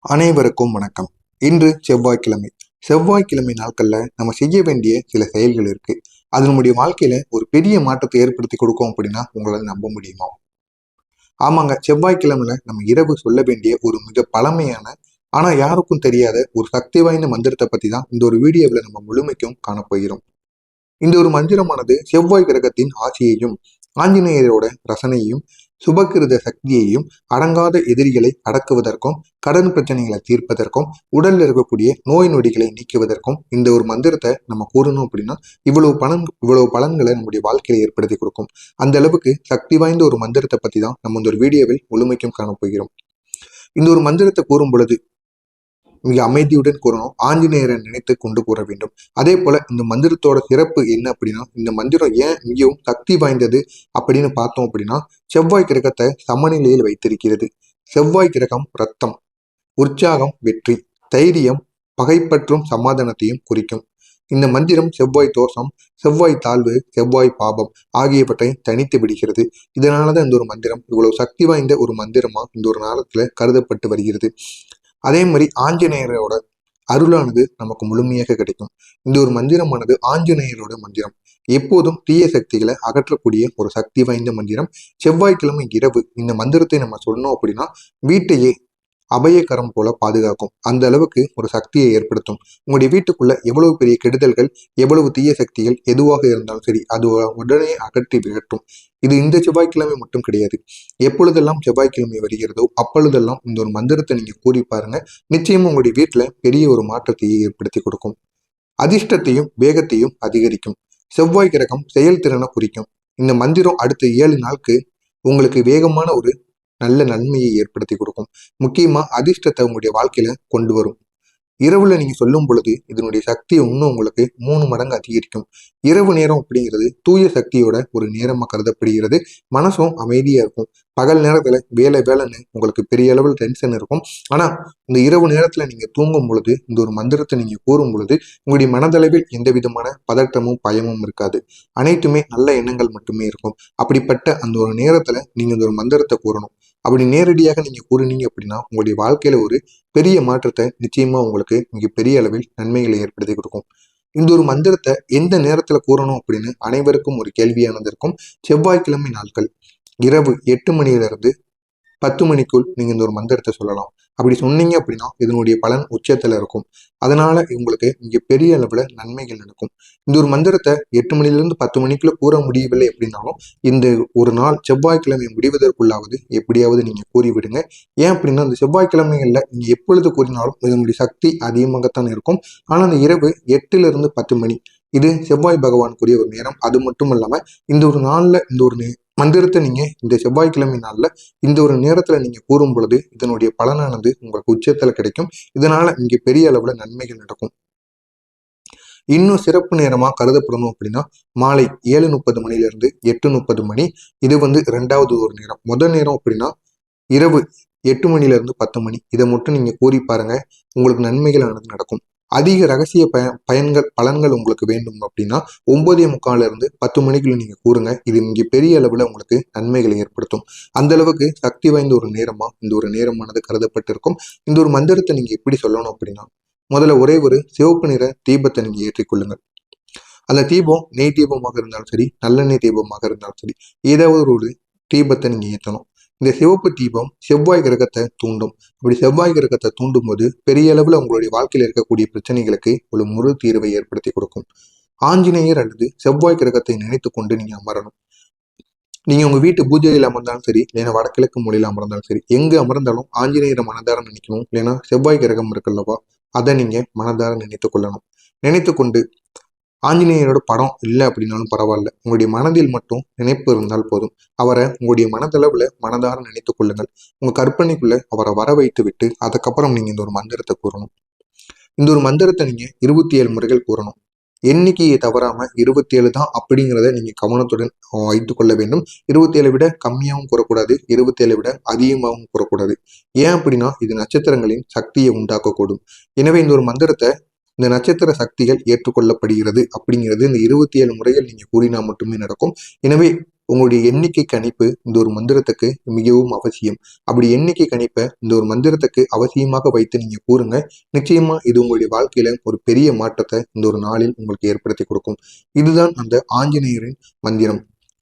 அனைவருக்கும் வணக்கம். இன்று செவ்வாய்க்கிழமை. செவ்வாய்க்கிழமை நாட்கள்ல நம்ம செய்ய வேண்டிய சில செயல்கள் இருக்கு. அது நம்முடைய வாழ்க்கையில ஒரு பெரிய மாற்றத்தை ஏற்படுத்தி கொடுக்கும் அப்படின்னா உங்களால நம்ப முடியுமா? ஆமாங்க, செவ்வாய்க்கிழமையில நம்ம இரவு சொல்ல வேண்டிய ஒரு மிக பழமையான ஆனா யாருக்கும் தெரியாத ஒரு சக்தி வாய்ந்த மந்திரத்தை பத்தி தான் இந்த ஒரு வீடியோவில் நம்ம முழுமைக்கும் காணப்போகிறோம். இந்த ஒரு மந்திரமானது செவ்வாய் கிரகத்தின் ஆட்சியையும் ஆஞ்சநேயரோட ரசனையையும் சுபகிருத சக்தியையும் அடங்காத எதிரிகளை அடக்குவதற்கும் கடன் பிரச்சனைகளை தீர்ப்பதற்கும் உடல்ல இருக்கக்கூடிய நோய் நொடிகளை நீக்குவதற்கும் இந்த ஒரு மந்திரத்தை நம்ம கூறணும் அப்படின்னா இவ்வளவு பலன்களை நம்முடைய வாழ்க்கையில ஏற்படுத்தி கொடுக்கும். அந்த அளவுக்கு சக்தி வாய்ந்த ஒரு மந்திரத்தை பத்தி தான் நம்ம இந்த ஒரு வீடியோவில் முழுமைக்கும் காணப்போகிறோம். இந்த ஒரு மந்திரத்தை கூறும் பொழுது மிக அமைதியுடன் கூறணும். ஆஞ்சநேயரை நினைத்து கொண்டு கூற வேண்டும். அதே போல இந்த மந்திரத்தோட சிறப்பு என்ன அப்படின்னா, இந்த மந்திரம் ஏன் மிகவும் சக்தி வாய்ந்தது அப்படின்னு பார்த்தோம் அப்படின்னா, செவ்வாய் கிரகத்தை சமநிலையில் வைத்திருக்கிறது. செவ்வாய் கிரகம் ரத்தம், உற்சாகம், வெற்றி, தைரியம், பகைப்பற்றும் சமாதானத்தையும் குறிக்கும். இந்த மந்திரம் செவ்வாய் தோஷம், செவ்வாய் தாழ்வு, செவ்வாய் பாபம் ஆகியவற்றை தனித்து விடுகிறது. இதனாலதான் இந்த ஒரு மந்திரம் இவ்வளவு சக்தி வாய்ந்த ஒரு மந்திரமா இந்த ஒரு நேரத்துல கருதப்பட்டு வருகிறது. அதே மாதிரி ஆஞ்சநேயரோட அருளானது நமக்கு முழுமையாக கிடைக்கும். இந்த ஒரு மந்திரமானது ஆஞ்சநேயரோட மந்திரம். எப்போதும் தீய சக்திகளை அகற்றக்கூடிய ஒரு சக்தி வாய்ந்த மந்திரம். செவ்வாய்க்கிழமை இரவு இந்த மந்திரத்தை நம்ம சொன்னோம் அப்படின்னா வீட்டையே அபயக்கரம் போல பாதுகாக்கும். அந்த அளவுக்கு ஒரு சக்தியை ஏற்படுத்தும். உங்களுடைய வீட்டுக்குள்ள எவ்வளவு பெரிய கெடுதல்கள், எவ்வளவு தீய சக்திகள் எதுவாக இருந்தாலும் சரி, அது உடனே அகற்றி விகட்டும். இது இந்த செவ்வாய்க்கிழமை மட்டும் கிடையாது. எப்பொழுதெல்லாம் செவ்வாய்க்கிழமை வருகிறதோ அப்பொழுதெல்லாம் இந்த ஒரு மந்திரத்தை நீங்க கூறி பாருங்க. நிச்சயமா உங்களுடைய வீட்டுல பெரிய ஒரு மாற்றத்தையே ஏற்படுத்தி கொடுக்கும். அதிர்ஷ்டத்தையும் வேகத்தையும் அதிகரிக்கும். செவ்வாய் கிரகம் செயல்திறனை குறிக்கும். இந்த மந்திரம் அடுத்த 7 நாளுக்கு உங்களுக்கு வேகமான ஒரு நல்ல நன்மையை ஏற்படுத்தி கொடுக்கும். முக்கியமா அதிர்ஷ்டத்தை உங்களுடைய வாழ்க்கையில கொண்டு வரும். இரவுல நீங்க சொல்லும் பொழுது இதனுடைய சக்தி இன்னும் உங்களுக்கு 3 மடங்கு அதிகரிக்கும். இரவு நேரம் அப்படிங்கிறது தூய சக்தியோட ஒரு நேரமா கருதப்படுகிறது. மனசும் அமைதியா இருக்கும். பகல் நேரத்துல வேலைன்னு உங்களுக்கு பெரிய அளவில் டென்ஷன் இருக்கும். ஆனா இந்த இரவு நேரத்துல நீங்க தூங்கும் பொழுது இந்த ஒரு மந்திரத்தை நீங்க கூறும் பொழுது உங்களுடைய மனதளவில் எந்த விதமான பதட்டமும் பயமும் இருக்காது. அனைத்துமே நல்ல எண்ணங்கள் மட்டுமே இருக்கும். அப்படிப்பட்ட அந்த ஒரு நேரத்துல நீங்க இந்த ஒரு மந்திரத்தை கூறணும். அப்படி நேரடியாக நீங்க கூறினீங்க அப்படின்னா உங்களுடைய வாழ்க்கையில ஒரு பெரிய மாற்றத்தை நிச்சயமா உங்களுக்கு மிகப்பெரிய அளவில் நன்மைகளை ஏற்படுத்தி கொடுக்கும். இந்த ஒரு மந்திரத்தை எந்த நேரத்துல கூறணும் அப்படின்னு அனைவருக்கும் ஒரு கேள்வியானது இருக்கும். செவ்வாய்க்கிழமை நாட்கள் இரவு 8 மணியிலிருந்து 10 மணிக்குள் நீங்க இந்த ஒரு மந்திரத்தை சொல்லலாம். அப்படி சொன்னீங்க அப்படின்னா இதனுடைய பலன் உச்சத்துல இருக்கும். அதனால உங்களுக்கு இங்க பெரிய அளவுல நன்மைகள் நடக்கும். இந்த ஒரு மந்திரத்தை 8 மணிலிருந்து 10 மணிக்குள்ள கூற முடியவில்லை அப்படின்னாலும் இந்த ஒரு நாள் செவ்வாய்க்கிழமை முடிவதற்குள்ளாவது எப்படியாவது நீங்க கூறிவிடுங்க. ஏன் அப்படின்னா அந்த செவ்வாய்க்கிழமைகள்ல நீங்க எப்பொழுது கூறினாலும் இதனுடைய சக்தி அதிகமாகத்தான் இருக்கும். ஆனா அந்த இரவு 8 to 10 மணி இது செவ்வாய் பகவானுக்குரிய ஒரு நேரம். அது மட்டும் இல்லாம இந்த ஒரு நாள்ல இந்த ஒரு மந்திரத்தை நீங்க இந்த செவ்வாய்க்கிழமை நாள்ல இந்த ஒரு நேரத்துல நீங்க கூறும் பொழுது இதனுடைய பலனானது உங்களுக்கு உச்சத்துல கிடைக்கும். இதனால இங்க பெரிய அளவுல நன்மைகள் நடக்கும். இன்னும் சிறப்பு நேரமா கருதப்படணும் அப்படின்னா மாலை 7:30 மணிலிருந்து 8:30 மணி. இது இரண்டாவது ஒரு நேரம். முதல் நேரம் அப்படின்னா இரவு 8 மணிலிருந்து 10 மணி. இதை மட்டும் நீங்க கூறி பாருங்க, உங்களுக்கு நன்மைகளானது நடக்கும். அதிக ரகசிய பலன்கள் உங்களுக்கு வேண்டும் அப்படின்னா 9:45 10 மணிக்குள்ள நீங்க கூறுங்க. இது இங்கே பெரிய அளவுல உங்களுக்கு நன்மைகளை ஏற்படுத்தும். அந்த அளவுக்கு சக்தி வாய்ந்த ஒரு நேரமா இந்த ஒரு நேரமானது கருதப்பட்டிருக்கும். இந்த ஒரு மந்திரத்தை நீங்க எப்படி சொல்லணும் அப்படின்னா முதல்ல ஒரே ஒரு சிவப்பு நிற தீபத்தை நீங்க ஏற்றிக்கொள்ளுங்கள். அந்த தீபம் நெய் தீபமாக இருந்தாலும் சரி, நல்லெண்ணெய் தீபமாக இருந்தாலும் சரி, ஏதாவது ஒரு தீபத்தை நீங்க ஏற்றணும். இந்த சிவப்பு தீபம் செவ்வாய் கிரகத்தை தூண்டும். அப்படி செவ்வாய் கிரகத்தை தூண்டும் போது பெரிய அளவுல உங்களுடைய வாழ்க்கையில் இருக்கக்கூடிய பிரச்சனைகளுக்கு ஒரு முழு தீர்வை ஏற்படுத்தி கொடுக்கும். ஆஞ்சநேயர் அல்லது செவ்வாய் கிரகத்தை நினைத்து கொண்டு நீங்க அமரணும். நீங்க உங்க வீட்டு பூஜையில் அமர்ந்தாலும் சரி, இல்லைன்னா வடகிழக்கு மூலையில் அமர்ந்தாலும் சரி, எங்க அமர்ந்தாலும் ஆஞ்சநேயரை மனதார நினைக்கணும். இல்லைன்னா செவ்வாய் கிரகம் இருக்குல்லவா, அதை நீங்க மனதார நினைத்து கொள்ளணும். நினைத்து கொண்டு ஆஞ்சநேயரோட படம் இல்லை அப்படின்னாலும் பரவாயில்ல, உங்களுடைய மனதில் மட்டும் நினைப்பு இருந்தால் போதும். அவரை உங்களுடைய மனதளவுல மனதார நினைத்துக் கொள்ளுங்கள். உங்க கற்பனைக்குள்ள அவரை வர வைத்து விட்டு அதுக்கப்புறம் நீங்க இந்த ஒரு மந்திரத்தை கூறணும். இந்த ஒரு மந்திரத்தை நீங்க 27 முறைகள் கூறணும். எண்ணிக்கையை தவறாம 27 தான் அப்படிங்கிறத நீங்க கவனத்துடன் வைத்துக் கொள்ள வேண்டும். 27 விட கம்மியாகவும் கூறக்கூடாது, 27 விட அதிகமாகவும் கூறக்கூடாது. ஏன் அப்படின்னா இது நட்சத்திரங்களின் சக்தியை உண்டாக்கக்கூடும். எனவே இந்த ஒரு மந்திரத்தை இந்த நட்சத்திர சக்திகள் ஏற்றுக்கொள்ளப்படுகிறது அப்படிங்கிறது இந்த 27 முறைகள் நீங்க கூறினா மட்டுமே நடக்கும். எனவே உங்களுடைய எண்ணிக்கை கணிப்பு இந்த ஒரு மந்திரத்துக்கு மிகவும் அவசியம். அப்படி எண்ணிக்கை கணிப்பை இந்த ஒரு மந்திரத்துக்கு அவசியமாக வைத்து நீங்க கூறுங்க. நிச்சயமா இது உங்களுடைய வாழ்க்கையில ஒரு பெரிய மாற்றத்தை இந்த ஒரு நாளில் உங்களுக்கு ஏற்படுத்தி கொடுக்கும். இதுதான் அந்த ஆஞ்சநேயரின் மந்திரம்.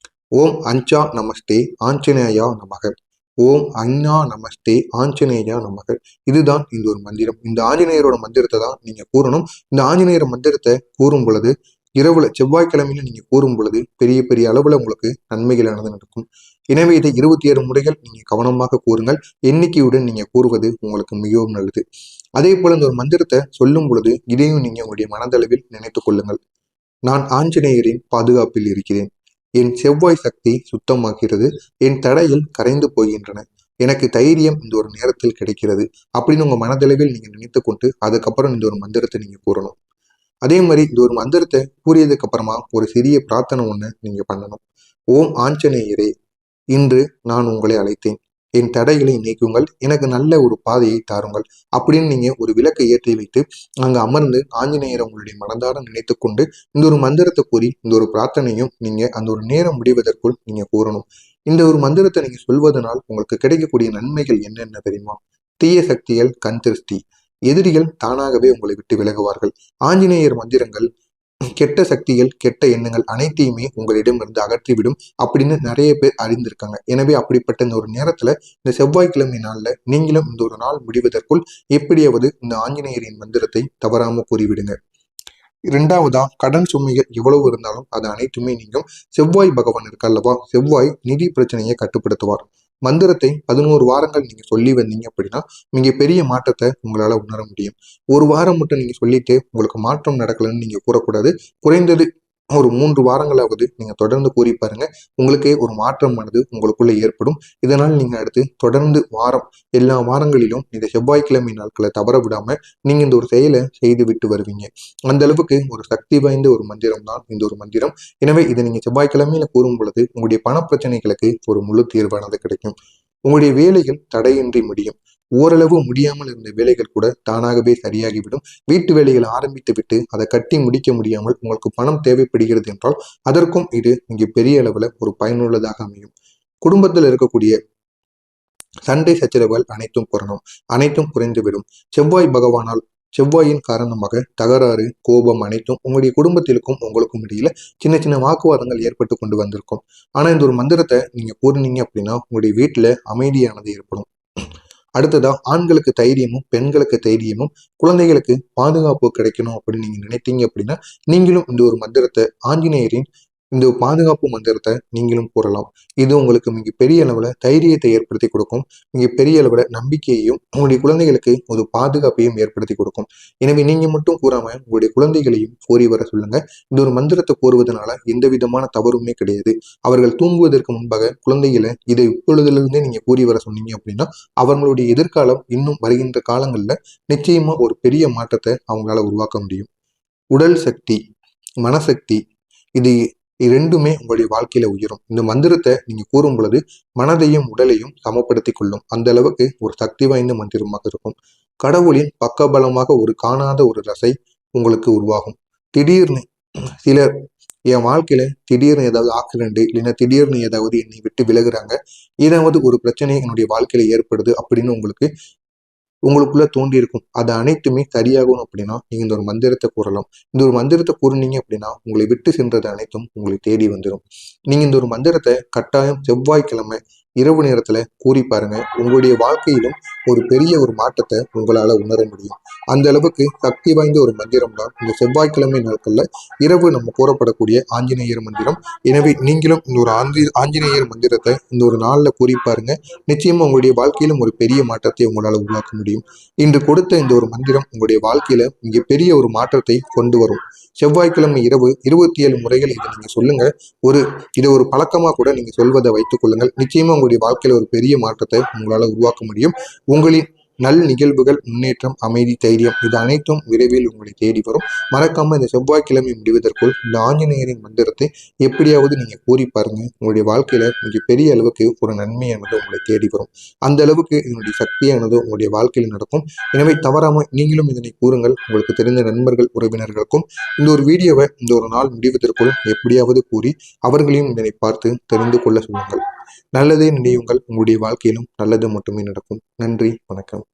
ஓம் அஞ்சா நமஸ்தே ஆஞ்சநேயா நமக. ஓம் அஞ்ஞா நமஸ்தே ஆஞ்சநேயா நமக. இதுதான் இந்த ஒரு மந்திரம். இந்த ஆஞ்சநேயரோட மந்திரத்தை தான் நீங்க கூறணும். இந்த ஆஞ்சநேயர் மந்திரத்தை கூறும் பொழுது இரவுல செவ்வாய்க்கிழமையில நீங்க கூறும் பொழுது பெரிய பெரிய அளவுல உங்களுக்கு நன்மைகளானது நடக்கும். எனவே இதை 27 முறைகள் நீங்க கவனமாக கூறுங்கள். எண்ணிக்கையுடன் நீங்க கூறுவது உங்களுக்கு மிகவும் நல்லது. அதே போல இந்த ஒரு மந்திரத்தை சொல்லும் பொழுது இதையும் நீங்க உங்களுடைய மனதளவில் நினைத்துக் கொள்ளுங்கள். நான் ஆஞ்சநேயரின் பாதுகாப்பில் இருக்கிறேன். என் செவ்வாய் சக்தி சுத்தமாகிறது. என் தடையில் கரைந்து போகின்றன. எனக்கு தைரியம் இந்த ஒரு நேரத்தில் கிடைக்கிறது அப்படின்னு உங்க மனதளவில் நீங்க நினைத்து கொண்டு அதுக்கப்புறம் இந்த ஒரு மந்திரத்தை நீங்க கூறணும். அதே மாதிரி இந்த ஒரு மந்திரத்தை கூறியதுக்கு அப்புறமா ஒரு சிறிய பிரார்த்தனை ஒண்ணு நீங்க பண்ணணும். ஓம் ஆஞ்சநேயரே, இன்று நான் உங்களை அழைத்தேன். என் தடைகளை நீக்குங்கள். எனக்கு நல்ல ஒரு பாதையை தாருங்கள் அப்படின்னு நீங்க ஒரு விளக்கை ஏற்றி வைத்து அங்க அமர்ந்து ஆஞ்சநேயரை உங்களுடைய மனதார நினைத்து கொண்டு இந்த ஒரு மந்திரத்தை கூறி இந்த ஒரு பிரார்த்தனையும் நீங்க அந்த ஒரு நேரம் முடிவதற்குள் நீங்க கூறணும். இந்த ஒரு மந்திரத்தை நீங்க சொல்வதனால் உங்களுக்கு கிடைக்கக்கூடிய நன்மைகள் என்னென்ன தெரியுமா? தீய சக்திகள் கண் திருஷ்டி, எதிரிகள் தானாகவே உங்களை விட்டு விலகுவார்கள். ஆஞ்சநேயர் மந்திரங்கள் கெட்ட சக்திகள் கெட்ட எண்ணங்கள் அனைத்தையுமே உங்களிடமிருந்து அகற்றிவிடும் அப்படின்னு நிறைய பேர் அறிந்திருக்காங்க. எனவே அப்படிப்பட்ட இந்த ஒரு நேரத்துல இந்த செவ்வாய்க்கிழமை நாள்ல நீங்களும் இந்த ஒரு நாள் முடிவதற்குள் எப்படியாவது இந்த ஆஞ்சநேயரின் மந்திரத்தை தவறாம கூறிவிடுங்க. இரண்டாவதா, கடன் சுமைகள் எவ்வளவு இருந்தாலும் அது அனைத்துமே நீங்கும். செவ்வாய் பகவான் இருக்கு அல்லவா, செவ்வாய் நிதி பிரச்சனையை கட்டுப்படுத்துவார். மந்திரத்தை 11 வாரங்கள் நீங்க சொல்லி வந்தீங்க அப்படின்னா மிக பெரிய மாற்றத்தை உங்களால உணர முடியும். ஒரு வாரம் மட்டும் நீங்க சொல்லிட்டு உங்களுக்கு மாற்றம் நடக்கலன்னு நீங்க கூறக்கூடாது. குறைந்தது ஒரு 3 வாரங்களாவது நீங்க தொடர்ந்து கூறி பாருங்க. உங்களுக்கே ஒரு மாற்றமானது உங்களுக்குள்ள ஏற்படும். இதனால் நீங்க அடுத்து தொடர்ந்து எல்லா வாரங்களிலும் இந்த செவ்வாய்க்கிழமை நாட்களை தவற விடாம நீங்க இந்த ஒரு செயலை செய்து விட்டு வருவீங்க. அந்த அளவுக்கு ஒரு சக்தி வாய்ந்த ஒரு மந்திரம் தான் இந்த ஒரு மந்திரம். எனவே இதை நீங்க செவ்வாய்க்கிழமையில கூறும் பொழுது உங்களுடைய பண பிரச்சனைகளுக்கு ஒரு முழு தீர்வானது கிடைக்கும். உங்களுடைய வேலைகள் தடையின்றி முடியும். ஓரளவு முடியாமல் இருந்த வேலைகள் கூட தானாகவே சரியாகிவிடும். வீட்டு வேலைகளை ஆரம்பித்து விட்டு அதை கட்டி முடிக்க முடியாமல் உங்களுக்கு பணம் தேவைப்படுகிறது என்றால் அதற்கும் இது இங்கே பெரிய அளவுல ஒரு பயனுள்ளதாக அமையும். குடும்பத்தில் இருக்கக்கூடிய சண்டை சச்சரவுகள் அனைத்தும் புறணும், அனைத்தும் குறைந்துவிடும். செவ்வாயின் காரணமாக தகராறு கோபம் அனைத்தும் உங்களுடைய குடும்பத்திற்கும் உங்களுக்கும் இடையில சின்ன சின்ன வாக்குவாதங்கள் ஏற்பட்டு கொண்டு வந்திருக்கும். ஆனா இந்த ஒரு மந்திரத்தை நீங்க கூறினீங்க அப்படின்னா உங்களுடைய வீட்டுல அமைதியானது ஏற்படும். அடுத்ததா, ஆண்களுக்கு தைரியமும் பெண்களுக்கு தைரியமும் குழந்தைகளுக்கு பாதுகாப்பு கிடைக்கணும் அப்படின்னு நீங்க நினைத்தீங்க அப்படின்னா நீங்களும் இந்த ஒரு மந்திரத்தை ஆஞ்சநேயரின் இந்த பாதுகாப்பு மந்திரத்தை நீங்களும் கூறலாம். இது உங்களுக்கு மிக பெரிய அளவுல தைரியத்தை ஏற்படுத்தி கொடுக்கும். மிக பெரிய அளவுல நம்பிக்கையையும் உங்களுடைய குழந்தைகளுக்கு ஒரு பாதுகாப்பையும் ஏற்படுத்தி கொடுக்கும். எனவே நீங்க மட்டும் கூறாம உங்களுடைய குழந்தைகளையும் கூறி வர சொல்லுங்க. இந்த ஒரு மந்திரத்தை கூறுவதனால எந்த விதமான தவறுமே கிடையாது. அவர்கள் தூங்குவதற்கு முன்பாக குழந்தைகளை இதை இப்பொழுதிலிருந்தே நீங்க கூறி வர சொன்னீங்க அப்படின்னா அவர்களுடைய எதிர்காலம் இன்னும் வருகின்ற காலங்கள்ல நிச்சயமா ஒரு பெரிய மாற்றத்தை அவங்களால உருவாக்க முடியும். உடல் சக்தி, மனசக்தி, இது இரண்டுமே உங்களுடைய வாழ்க்கையில உயரும். இந்த மந்திரத்தை நீங்க கூறும் பொழுது மனதையும் உடலையும் சமப்படுத்தி கொள்ளும். அந்த அளவுக்கு ஒரு சக்தி வாய்ந்த மந்திரமாக இருக்கும். கடவுளின் பக்கபலமாக ஒரு காணாத ஒரு ரசை உங்களுக்கு உருவாகும். திடீர்னு சிலர் என் வாழ்க்கையில திடீர்னு ஏதாவது ஆக்சிடென்ட் இல்லைன்னா திடீர்னு ஏதாவது என்னை விட்டு விலகுறாங்க, ஏதாவது ஒரு பிரச்சனை என்னுடைய வாழ்க்கையில ஏற்படுது அப்படின்னு உங்களுக்குள்ள தோண்டி இருக்கும். அது அனைத்துமே சரியாகணும் அப்படின்னா நீங்க இந்த ஒரு மந்திரத்தை கூறலாம். இந்த ஒரு மந்திரத்தை கூறினீங்க அப்படின்னா உங்களை விட்டு சென்றது அனைத்தும் உங்களை தேடி வந்துடும். நீங்க இந்த ஒரு மந்திரத்தை கட்டாயம் செவ்வாய்க்கிழமை இரவு நேரத்துல கூறி பாருங்க. உங்களுடைய வாழ்க்கையிலும் ஒரு பெரிய ஒரு மாற்றத்தை உங்களால உணர முடியும். அந்த அளவுக்கு சக்தி வாய்ந்த ஒரு மந்திரம் தான் இந்த செவ்வாய்க்கிழமை நாட்கள்ல இரவு நம்ம கூறப்படக்கூடிய ஆஞ்சநேயர் மந்திரம். எனவே நீங்களும் இந்த ஒரு ஆஞ்சநேயர் மந்திரத்தை இந்த ஒரு நாள்ல கூறி பாருங்க. நிச்சயமா உங்களுடைய வாழ்க்கையிலும் ஒரு பெரிய மாற்றத்தை உங்களால உருவாக்க முடியும். இன்று கொடுத்த இந்த ஒரு மந்திரம் உங்களுடைய வாழ்க்கையில இங்கே பெரிய ஒரு மாற்றத்தை கொண்டு வரும். செவ்வாய்க்கிழமை இரவு 27 முறைகள் இதை நீங்க சொல்லுங்க. இதை ஒரு பழக்கமா கூட நீங்க சொல்வதை வைத்துக் கொள்ளுங்கள். நிச்சயமா உங்களுடைய வாழ்க்கையில ஒரு பெரிய மாற்றத்தை உங்களால உருவாக்க முடியும். உங்களின் நல் நிகழ்வுகள், முன்னேற்றம், அமைதி, தைரியம் இது அனைத்தும் விரைவில் உங்களை தேடி வரும். மறக்காம இந்த செவ்வாய்க்கிழமை முடிவதற்குள் இந்த ஆஞ்சநேயரின் மந்திரத்தை எப்படியாவது நீங்க கூறி பாருங்க. உங்களுடைய வாழ்க்கையில மிகப்பெரிய அளவுக்கு ஒரு நன்மையானது உங்களை தேடி வரும். அந்த அளவுக்கு இதனுடைய சக்தியானது உங்களுடைய வாழ்க்கையில் நடக்கும். எனவே தவறாம நீங்களும் இதனை கூறுங்கள். உங்களுக்கு தெரிந்த நண்பர்கள், உறவினர்களுக்கும் இந்த ஒரு வீடியோவை இந்த ஒரு நாள் முடிவதற்குள் எப்படியாவது கூறி அவர்களையும் இதனை பார்த்து தெரிந்து கொள்ள சொல்லுங்கள். நல்லதே நினையுங்கள். உங்களுடைய வாழ்க்கையிலும் நல்லது மட்டுமே நடக்கும். நன்றி, வணக்கம்.